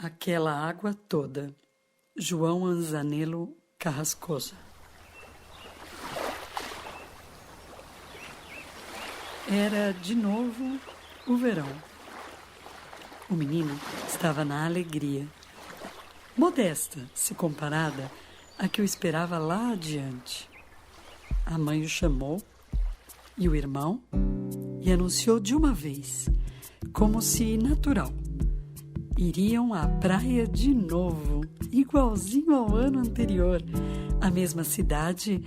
Aquela água toda. João Anzanello Carrascosa. Era de novo o verão. O menino estava na alegria, modesta se comparada à que o esperava lá adiante. A mãe o chamou e o irmão e anunciou de uma vez, como se natural. Iriam à praia de novo, igualzinho ao ano anterior, a mesma cidade,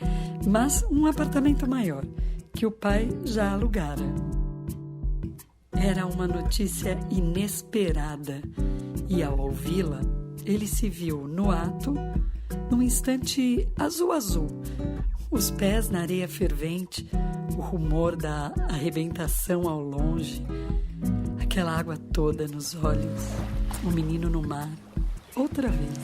mas um apartamento maior, que o pai já alugara. Era uma notícia inesperada, e ao ouvi-la, ele se viu no ato, num instante azul, os pés na areia fervente, o rumor da arrebentação ao longe, aquela água toda nos olhos, o menino no mar, outra vez,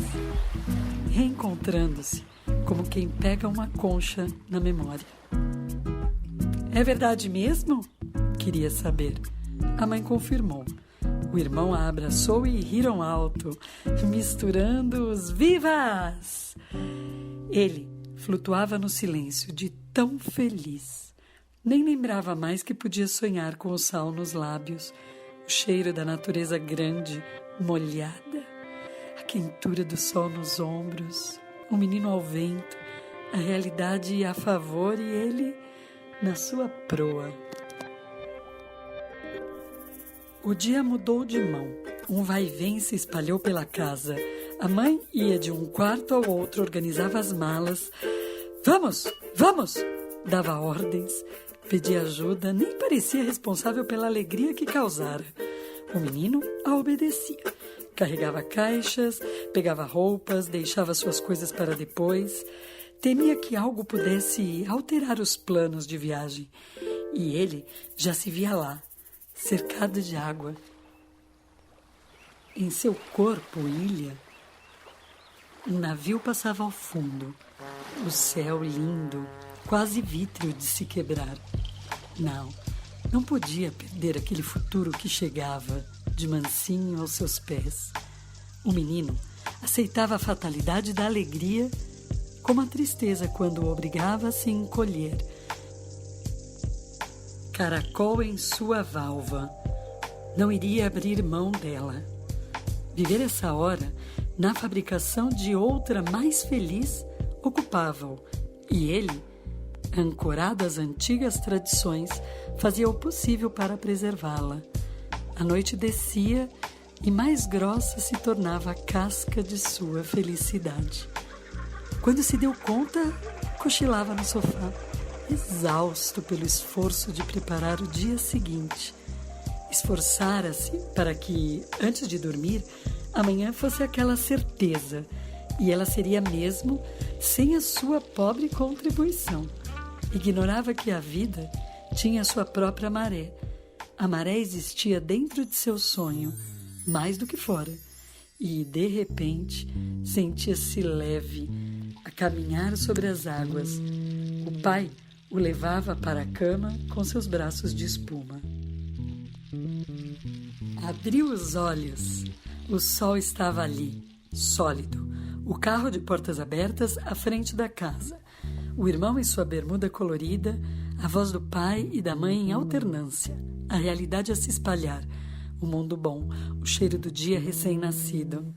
reencontrando-se como quem pega uma concha na memória. É verdade mesmo? Queria saber. A mãe confirmou. O irmão a abraçou e riram alto, misturando os vivas! Ele flutuava no silêncio de tão feliz. Nem lembrava mais que podia sonhar com o sal nos lábios, o cheiro da natureza grande, molhada, a quentura do sol nos ombros, o menino ao vento, a realidade a favor e ele na sua proa. O dia mudou de mão. Um vai-vem se espalhou pela casa. A mãe ia de um quarto ao outro, organizava as malas. Vamos, vamos! Dava ordens, pedia ajuda, nem parecia responsável pela alegria que causara. O menino a obedecia. Carregava caixas, pegava roupas, deixava suas coisas para depois. Temia que algo pudesse alterar os planos de viagem. E ele já se via lá, cercado de água. Em seu corpo, ilha, um navio passava ao fundo. O céu lindo, quase vítreo de se quebrar. Não podia perder aquele futuro que chegava, de mansinho aos seus pés. O menino aceitava a fatalidade da alegria como a tristeza quando o obrigava a se encolher. Caracol em sua valva. Não iria abrir mão dela. Viver essa hora na fabricação de outra mais feliz ocupava-o, e ele, ancorado às antigas tradições, fazia o possível para preservá-la. A noite descia e mais grossa se tornava a casca de sua felicidade. Quando se deu conta, cochilava no sofá, exausto pelo esforço de preparar o dia seguinte. Esforçara-se para que, antes de dormir, amanhã fosse aquela certeza, e ela seria mesmo sem a sua pobre contribuição. Ignorava que a vida tinha sua própria maré. A maré existia dentro de seu sonho, mais do que fora, e, de repente, sentia-se leve, a caminhar sobre as águas. O pai o levava para a cama com seus braços de espuma. Abriu os olhos. O sol estava ali, sólido. O carro de portas abertas à frente da casa. O irmão em sua bermuda colorida, a voz do pai e da mãe em alternância. A realidade a se espalhar. O mundo bom, o cheiro do dia recém-nascido.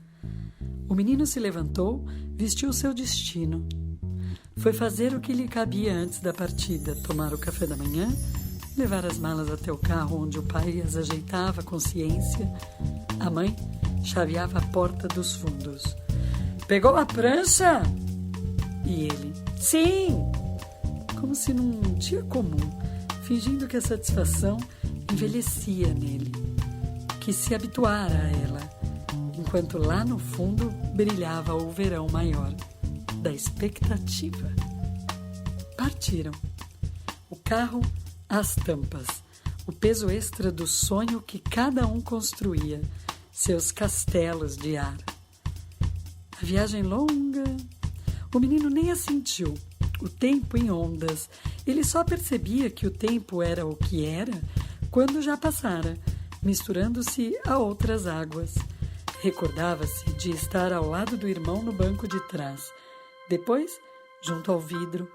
O menino se levantou, vestiu seu destino. Foi fazer o que lhe cabia antes da partida, tomar o café da manhã, levar as malas até o carro onde o pai as ajeitava com ciência. A mãe chaveava a porta dos fundos. Pegou a prancha? E ele, sim! Como se num dia comum, fingindo que a satisfação envelhecia nele, que se habituara a ela, enquanto lá no fundo brilhava o verão maior da expectativa. Partiram. O carro às tampas, o peso extra do sonho que cada um construía, seus castelos de ar. A viagem longa, o menino nem a sentiu, o tempo em ondas. Ele só percebia que o tempo era o que era quando já passara, misturando-se a outras águas. Recordava-se de estar ao lado do irmão no banco de trás. Depois, junto ao vidro,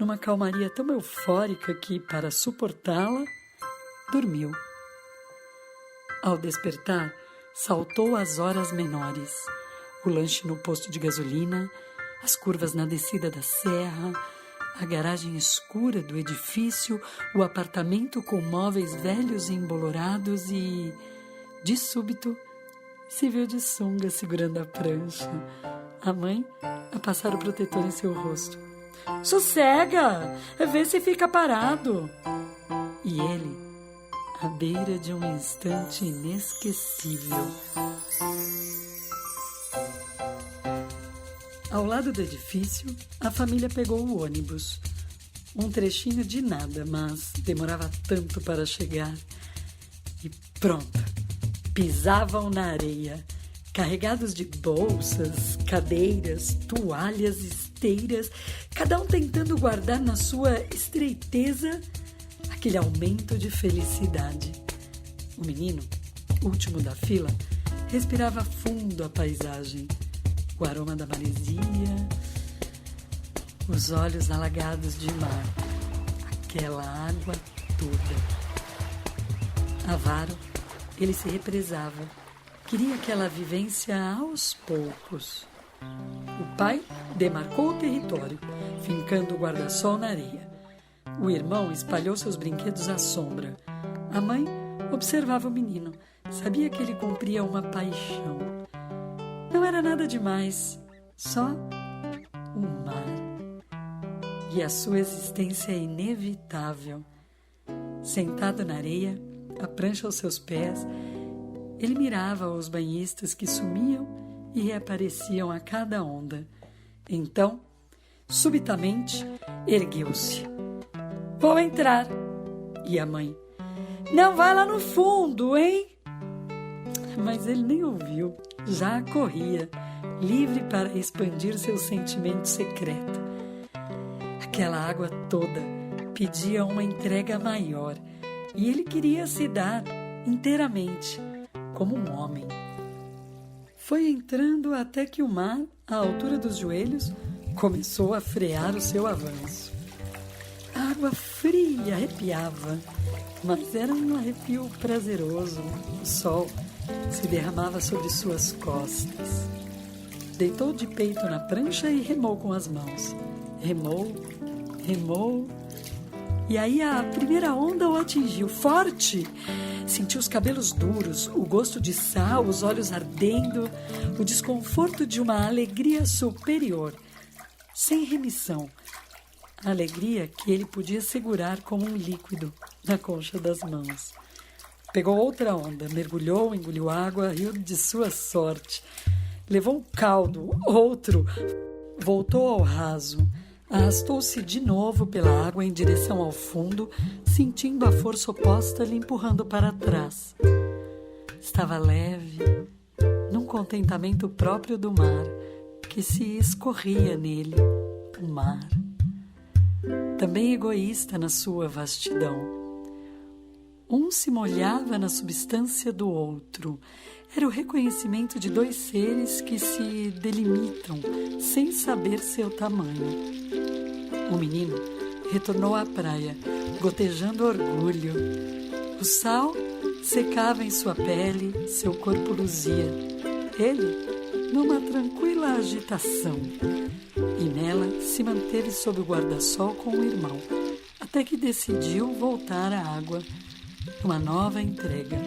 numa calmaria tão eufórica que, para suportá-la, dormiu. Ao despertar, saltou às horas menores. O lanche no posto de gasolina, as curvas na descida da serra, a garagem escura do edifício, o apartamento com móveis velhos e embolorados e, de súbito, se viu de sunga segurando a prancha. A mãe a passar o protetor em seu rosto. Sossega! Vê se fica parado! E ele, à beira de um instante inesquecível. Ao lado do edifício, a família pegou o ônibus. Um trechinho de nada, mas demorava tanto para chegar. E pronto! Pisavam na areia, carregados de bolsas, cadeiras, toalhas, esteiras, cada um tentando guardar na sua estreiteza aquele aumento de felicidade. O menino, último da fila, respirava fundo a paisagem, o aroma da maresia, os olhos alagados de mar, aquela água toda. Avaro, ele se represava, queria aquela vivência aos poucos. O pai demarcou o território, fincando o guarda-sol na areia. O irmão espalhou seus brinquedos à sombra. A mãe observava o menino, sabia que ele cumpria uma paixão. Não era nada demais, só o mar. E a sua existência é inevitável. Sentado na areia, a prancha aos seus pés, ele mirava os banhistas que sumiam e reapareciam a cada onda. Então, subitamente, ergueu-se. Vou entrar. E a mãe, não vai lá no fundo, hein? Mas ele nem ouviu, já corria, livre para expandir seu sentimento secreto. Aquela água toda pedia uma entrega maior e ele queria se dar inteiramente, como um homem. Foi entrando até que o mar, à altura dos joelhos, começou a frear o seu avanço. A água fria arrepiava, mas era um arrepio prazeroso. O sol se derramava sobre suas costas. Deitou de peito na prancha e remou com as mãos. Remou, remou. E aí a primeira onda o atingiu, forte. Sentiu os cabelos duros, o gosto de sal, os olhos ardendo, o desconforto de uma alegria superior, sem remissão. A alegria que ele podia segurar como um líquido na concha das mãos. Pegou outra onda, mergulhou, engoliu água, riu de sua sorte. Levou um caldo, outro, voltou ao raso. Arrastou-se de novo pela água em direção ao fundo, sentindo a força oposta lhe empurrando para trás. Estava leve, num contentamento próprio do mar, que se escorria nele, o mar. Também egoísta na sua vastidão. Um se molhava na substância do outro. Era o reconhecimento de dois seres que se delimitam sem saber seu tamanho. O menino retornou à praia, gotejando orgulho. O sal secava em sua pele, seu corpo luzia. Ele, numa tranquila agitação. E nela se manteve sob o guarda-sol com o irmão, até que decidiu voltar à água, uma nova entrega.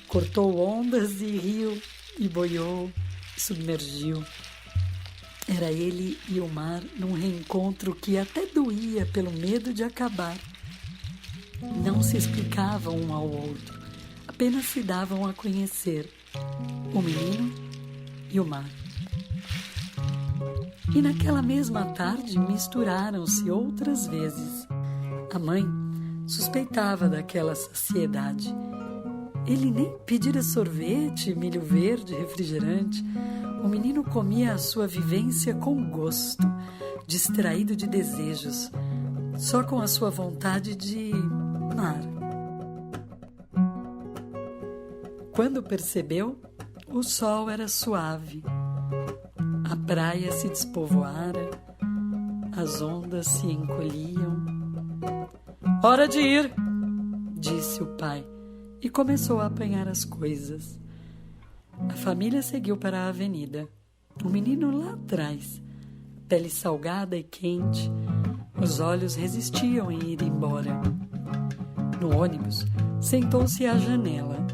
Cortou ondas e riu, e boiou, e submergiu. Era ele e o mar num reencontro que até doía pelo medo de acabar. Não se explicavam um ao outro, apenas se davam a conhecer, o menino e o mar. E naquela mesma tarde misturaram-se outras vezes. A mãe suspeitava daquela saciedade. Ele nem pedira sorvete, milho verde, refrigerante. O menino comia a sua vivência com gosto, distraído de desejos, só com a sua vontade de mar. Quando percebeu, O sol era suave, a praia se despovoara, as ondas se encolhiam. Hora de ir, disse o pai, e começou a apanhar as coisas. A família seguiu para a avenida. O menino lá atrás, pele salgada e quente, os olhos resistiam em ir embora. No ônibus, sentou-se à janela.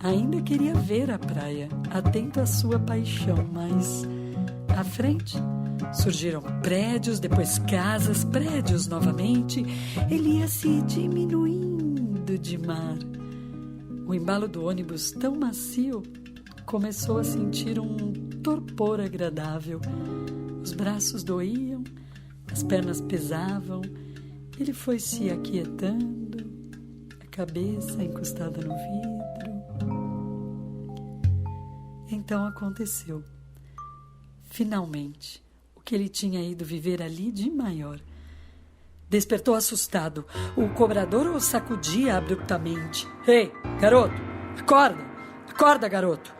Ainda queria ver a praia, atento à sua paixão, mas à frente surgiram prédios, depois casas, prédios novamente. Ele ia se diminuindo de mar. O embalo do ônibus, tão macio, começou a sentir um torpor agradável. Os braços doíam, as pernas pesavam. Ele foi se aquietando, a cabeça encostada no vidro. Então aconteceu. Finalmente, o que ele tinha ido viver ali de maior. Despertou assustado. O cobrador o sacudia abruptamente. Ei, garoto, acorda! Acorda, garoto!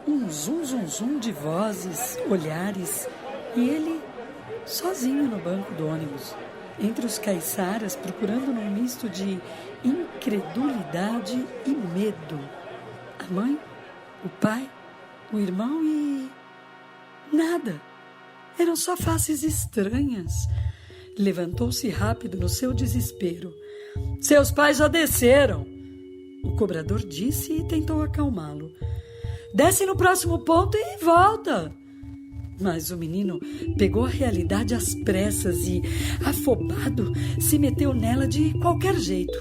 Um zum, zum, zum de vozes, olhares, e ele sozinho no banco do ônibus, entre os caiçaras, procurando num misto de incredulidade e medo. A mãe, o pai, o irmão e... nada. Eram só faces estranhas. Levantou-se rápido no seu desespero. Seus pais já desceram, o cobrador disse e tentou acalmá-lo. Desce no próximo ponto e volta. Mas o menino pegou a realidade às pressas e, afobado, se meteu nela de qualquer jeito.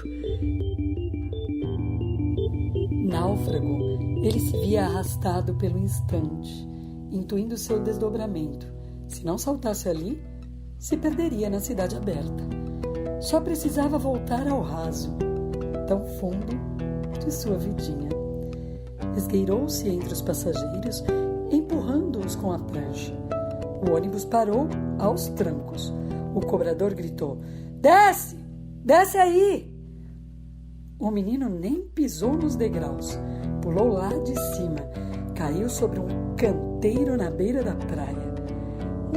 Náufrago, ele se via arrastado pelo instante, intuindo seu desdobramento. Se não saltasse ali, se perderia na cidade aberta. Só precisava voltar ao raso, tão fundo, de sua vidinha. Esgueirou-se entre os passageiros, empurrando-os com a prancha. O ônibus parou aos trancos. O cobrador gritou: Desce! Desce aí! O menino nem pisou nos degraus. Pulou lá de cima. Caiu sobre um canteiro na beira da praia.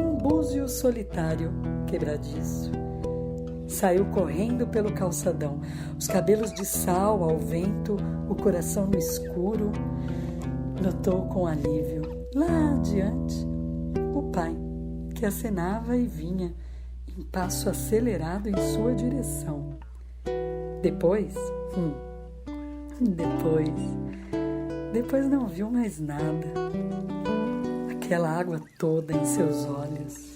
Um búzio solitário, quebradiço. Saiu correndo pelo calçadão, os cabelos de sal ao vento, o coração no escuro. Notou com alívio, lá adiante, o pai, que acenava e vinha, em passo acelerado em sua direção. Depois não viu mais nada. Aquela água toda em seus olhos.